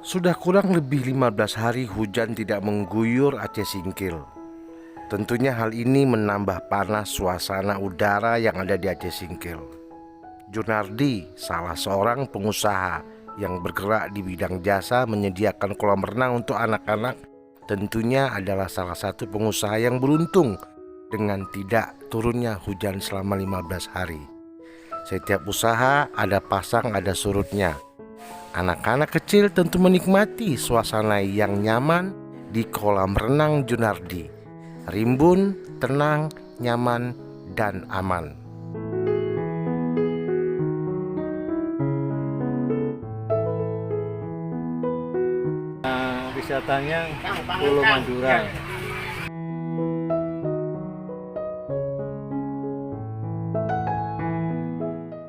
Sudah kurang lebih 15 hari hujan tidak mengguyur Aceh Singkil. Tentunya hal ini menambah panas suasana udara yang ada di Aceh Singkil. Junardi, salah seorang pengusaha yang bergerak di bidang jasa menyediakan kolam renang untuk anak-anak, tentunya adalah salah satu pengusaha yang beruntung dengan tidak turunnya hujan selama 15 hari. Setiap usaha ada pasang ada surutnya. Anak-anak kecil tentu menikmati suasana yang nyaman di kolam renang Junardi. Rimbun, tenang, nyaman, dan aman. Wisatanya Pulau Madura.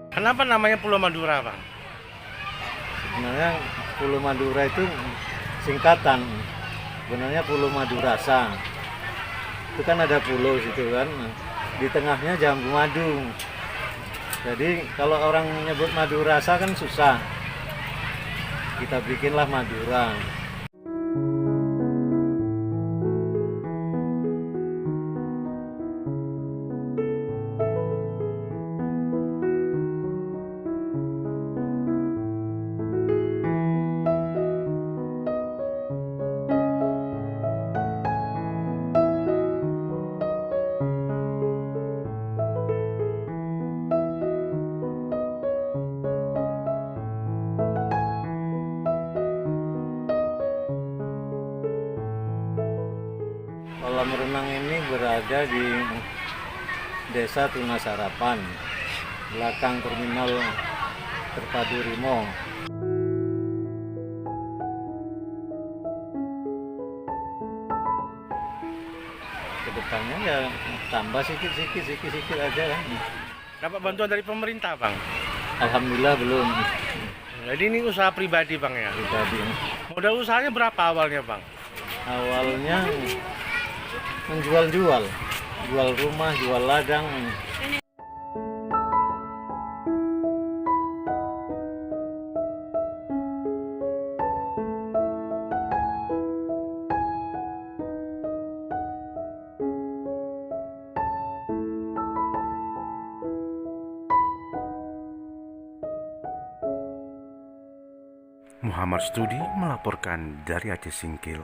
Kenapa namanya Pulau Madura, Bang? Sebenarnya Pulau Madura itu singkatan. Sebenarnya Pulau Madurasa. Itu kan ada pulau situ kan. Di tengahnya Jambu Madu. Jadi kalau orang nyebut Madurasa kan susah. Kita bikinlah Madura. Kolam renang ini berada di Desa Tunasarapan, belakang Terminal Terpadu Rimo. Kedepannya ya tambah sikit aja kan. Dapat bantuan dari pemerintah, Bang? Alhamdulillah belum. Jadi ini usaha pribadi, Bang, ya? Pribadi. Modal usahanya berapa awalnya, Bang? Awalnya menjual-jual, jual rumah, jual ladang. Muhammad Studi melaporkan dari Aceh Singkil.